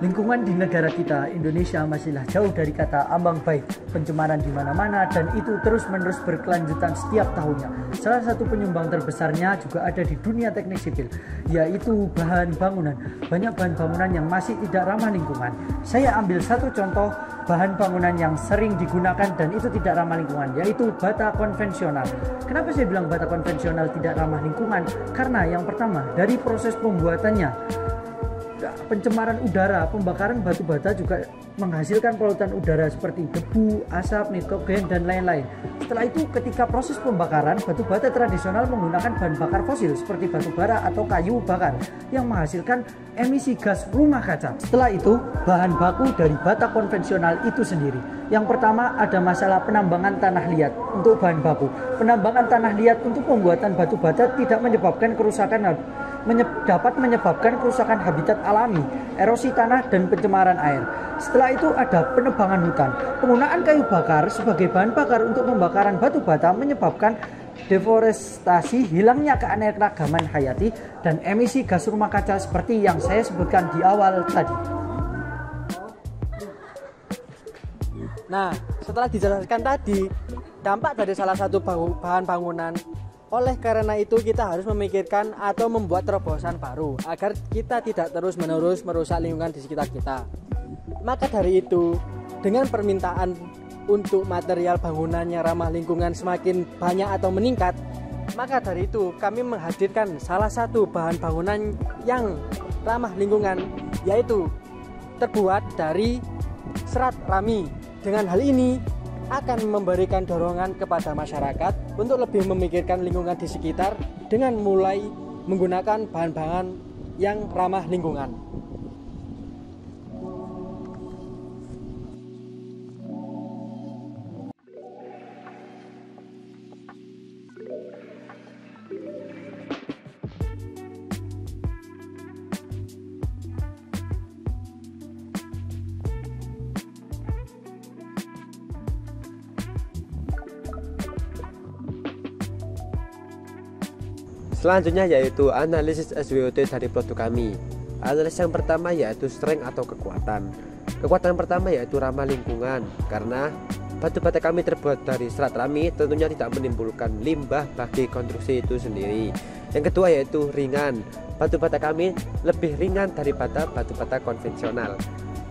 Lingkungan di negara kita, Indonesia, masihlah jauh dari kata ambang baik. Pencemaran di mana-mana dan itu terus-menerus berkelanjutan setiap tahunnya. Salah satu penyumbang terbesarnya juga ada di dunia teknik sipil, yaitu bahan bangunan. Banyak bahan bangunan yang masih tidak ramah lingkungan. Saya ambil satu contoh bahan bangunan yang sering digunakan dan itu tidak ramah lingkungan, yaitu bata konvensional. Kenapa saya bilang bata konvensional tidak ramah lingkungan? Karena yang pertama, dari proses pembuatannya, pencemaran udara, pembakaran batu bata juga menghasilkan polutan udara seperti debu, asap, nitrogen, dan lain-lain. Setelah itu, ketika proses pembakaran, batu bata tradisional menggunakan bahan bakar fosil seperti batu bara atau kayu bakar yang menghasilkan emisi gas rumah kaca. Setelah itu, bahan baku dari bata konvensional itu sendiri. Yang pertama, ada masalah penambangan tanah liat untuk bahan baku. Penambangan tanah liat untuk pembuatan batu bata tidak menyebabkan kerusakan, dapat menyebabkan kerusakan habitat alami, erosi tanah, dan pencemaran air. Setelah itu ada penebangan hutan. Penggunaan kayu bakar sebagai bahan bakar untuk pembakaran batu bata menyebabkan deforestasi, hilangnya keanekaragaman hayati, dan emisi gas rumah kaca seperti yang saya sebutkan di awal tadi. Nah, setelah dijelaskan tadi, dampak dari salah satu bahan bangunan, oleh karena itu kita harus memikirkan atau membuat terobosan baru agar kita tidak terus-menerus merusak lingkungan di sekitar kita. Maka dari itu, dengan permintaan untuk material bangunannya ramah lingkungan semakin banyak atau meningkat, maka dari itu kami menghadirkan salah satu bahan bangunan yang ramah lingkungan, yaitu terbuat dari serat rami. Dengan hal ini akan memberikan dorongan kepada masyarakat untuk lebih memikirkan lingkungan di sekitar dengan mulai menggunakan bahan-bahan yang ramah lingkungan. Selanjutnya yaitu analisis SWOT dari produk kami. Analisis yang pertama yaitu strength atau kekuatan. Kekuatan pertama yaitu ramah lingkungan, karena batu bata kami terbuat dari serat rami, tentunya tidak menimbulkan limbah bagi konstruksi itu sendiri. Yang kedua yaitu ringan. Batu bata kami lebih ringan daripada batu bata konvensional.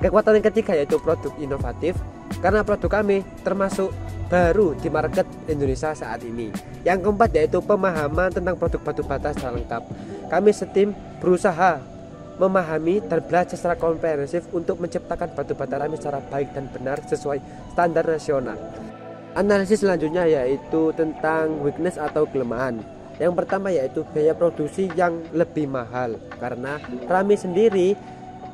Kekuatan yang ketiga yaitu produk inovatif, karena produk kami termasuk baru di market Indonesia saat ini. Yang keempat yaitu pemahaman tentang produk batu bata secara lengkap. Kami setim berusaha memahami dan belajar secara komprehensif untuk menciptakan batu bata rami secara baik dan benar sesuai standar nasional. Analisis selanjutnya yaitu tentang weakness atau kelemahan. Yang pertama yaitu biaya produksi yang lebih mahal, karena rami sendiri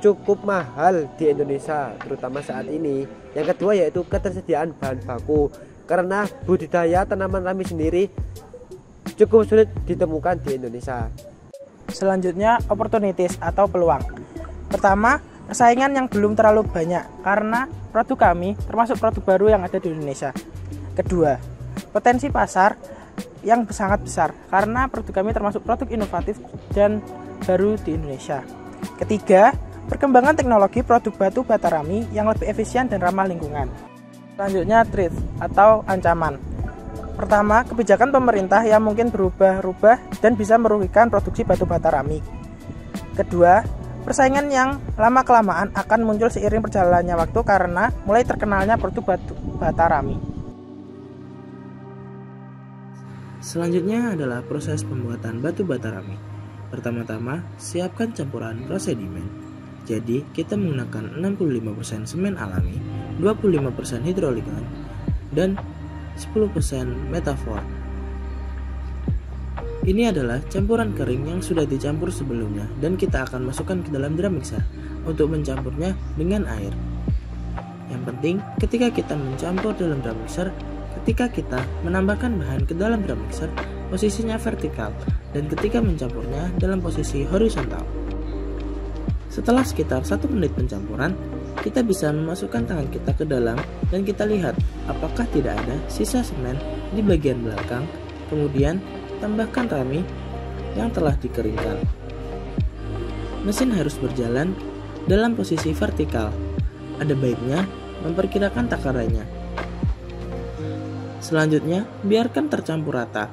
cukup mahal di Indonesia terutama saat ini. Yang kedua yaitu ketersediaan bahan baku, karena budidaya tanaman rami sendiri cukup sulit ditemukan di Indonesia. Selanjutnya, opportunities atau peluang. Pertama, persaingan yang belum terlalu banyak karena produk kami termasuk produk baru yang ada di Indonesia. Kedua, potensi pasar yang sangat besar karena produk kami termasuk produk inovatif dan baru di Indonesia. Ketiga, perkembangan teknologi produk batu bata rami yang lebih efisien dan ramah lingkungan. Selanjutnya, threat atau ancaman. Pertama, kebijakan pemerintah yang mungkin berubah-ubah dan bisa merugikan produksi batu bata rami. Kedua, persaingan yang lama-kelamaan akan muncul seiring perjalannya waktu karena mulai terkenalnya produk batu bata rami. Selanjutnya adalah proses pembuatan batu bata rami. Pertama-tama, siapkan campuran prosedimen. Jadi, kita menggunakan 65% semen alami, 25% hidrolikan, dan 10% metafor. Ini adalah campuran kering yang sudah dicampur sebelumnya dan kita akan masukkan ke dalam drum mixer untuk mencampurnya dengan air. Yang penting, ketika kita mencampur dalam drum mixer, ketika kita menambahkan bahan ke dalam drum mixer, posisinya vertikal, dan ketika mencampurnya dalam posisi horizontal. Setelah sekitar 1 menit pencampuran, kita bisa memasukkan tangan kita ke dalam dan kita lihat apakah tidak ada sisa semen di bagian belakang. Kemudian tambahkan rami yang telah dikeringkan. Mesin harus berjalan dalam posisi vertikal. Ada baiknya memperkirakan takarannya. Selanjutnya, biarkan tercampur rata.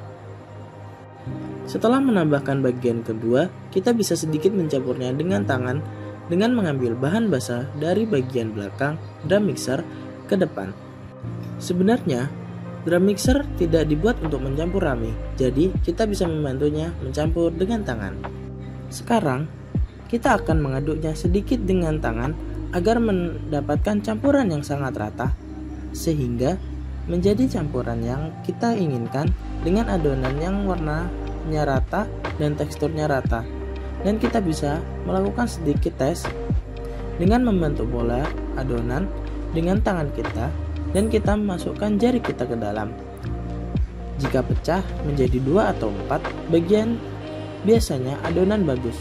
Setelah menambahkan bagian kedua, kita bisa sedikit mencampurnya dengan tangan dengan mengambil bahan basah dari bagian belakang drum mixer ke depan. Sebenarnya, drum mixer tidak dibuat untuk mencampur rami, jadi kita bisa membantunya mencampur dengan tangan. Sekarang, kita akan mengaduknya sedikit dengan tangan agar mendapatkan campuran yang sangat rata, sehingga menjadi campuran yang kita inginkan dengan adonan yang warnanya rata dan teksturnya rata. Dan kita bisa melakukan sedikit tes dengan membentuk bola adonan dengan tangan kita dan kita masukkan jari kita ke dalam. Jika pecah menjadi 2 atau 4 bagian, biasanya adonan bagus.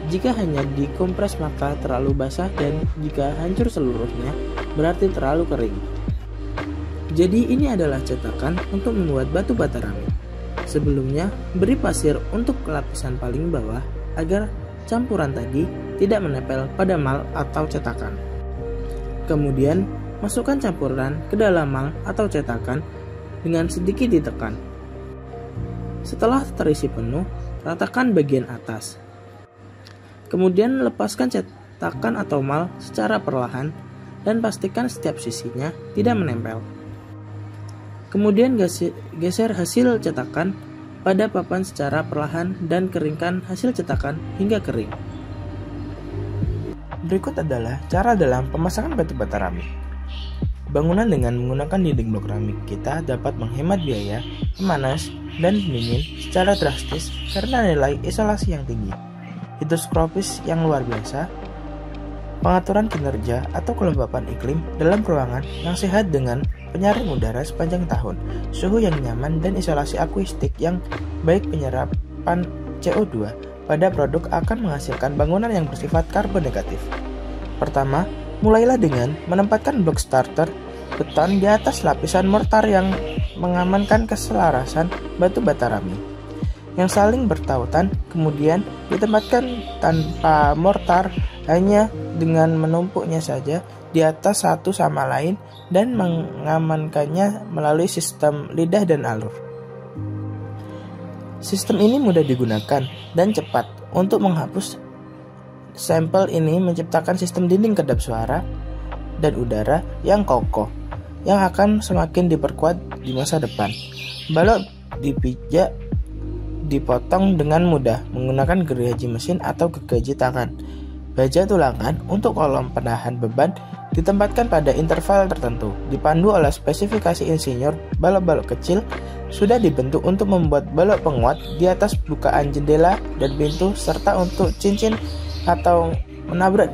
Jika hanya dikompres maka terlalu basah, dan jika hancur seluruhnya berarti terlalu kering. Jadi ini adalah cetakan untuk membuat batu bata rami. Sebelumnya, beri pasir untuk lapisan paling bawah agar campuran tadi tidak menempel pada mal atau cetakan. Kemudian, masukkan campuran ke dalam mal atau cetakan dengan sedikit ditekan. Setelah terisi penuh, ratakan bagian atas. Kemudian lepaskan cetakan atau mal secara perlahan dan pastikan setiap sisinya tidak menempel. Kemudian geser hasil cetakan pada papan secara perlahan dan keringkan hasil cetakan hingga kering. Berikut adalah cara dalam pemasangan batu bata rami. Bangunan dengan menggunakan dinding blok keramik kita dapat menghemat biaya, pemanas, dan pendingin secara drastis karena nilai isolasi yang tinggi, hidroskopis yang luar biasa, pengaturan kinerja atau kelembapan iklim dalam ruangan yang sehat dengan penyaring udara sepanjang tahun, suhu yang nyaman, dan isolasi akustik yang baik. Penyerapan CO2 pada produk akan menghasilkan bangunan yang bersifat karbon negatif. Pertama, mulailah dengan menempatkan blok starter beton di atas lapisan mortar yang mengamankan keselarasan batu bata rami yang saling bertautan, kemudian ditempatkan tanpa mortar hanya dengan menumpuknya saja di atas satu sama lain dan mengamankannya melalui sistem lidah dan alur. Sistem ini mudah digunakan dan cepat. Untuk menghapus sampel ini menciptakan sistem dinding kedap suara dan udara yang kokoh yang akan semakin diperkuat di masa depan. Balok dipijak dipotong dengan mudah menggunakan gergaji mesin atau gergaji tangan. Baja tulangan untuk kolom penahan beban ditempatkan pada interval tertentu. Dipandu oleh spesifikasi insinyur, balok-balok kecil sudah dibentuk untuk membuat balok penguat di atas bukaan jendela dan pintu serta untuk cincin atau menabrak.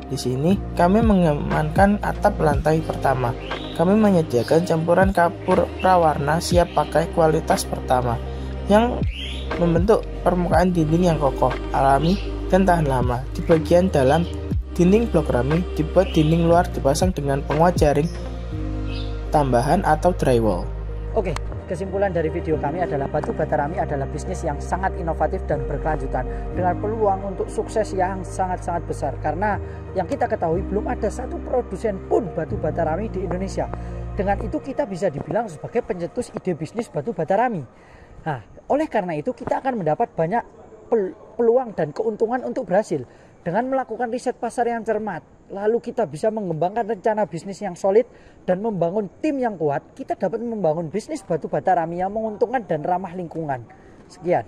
Di sini kami mengamankan atap lantai pertama. Kami menyediakan campuran kapur prawarna siap pakai kualitas pertama yang membentuk permukaan dinding yang kokoh, alami, dan tahan lama. Di bagian dalam dinding blok rami dibuat dinding luar dipasang dengan penguat jaring tambahan atau drywall. Oke, kesimpulan dari video kami adalah batu bata rami adalah bisnis yang sangat inovatif dan berkelanjutan dengan peluang untuk sukses yang sangat-sangat besar, karena yang kita ketahui belum ada satu produsen pun batu bata rami di Indonesia. Dengan itu kita bisa dibilang sebagai pencetus ide bisnis batu bata rami. Nah, oleh karena itu kita akan mendapat banyak peluang dan keuntungan untuk berhasil dengan melakukan riset pasar yang cermat. Lalu kita bisa mengembangkan rencana bisnis yang solid dan membangun tim yang kuat. Kita dapat membangun bisnis batu bata rami yang menguntungkan dan ramah lingkungan. Sekian.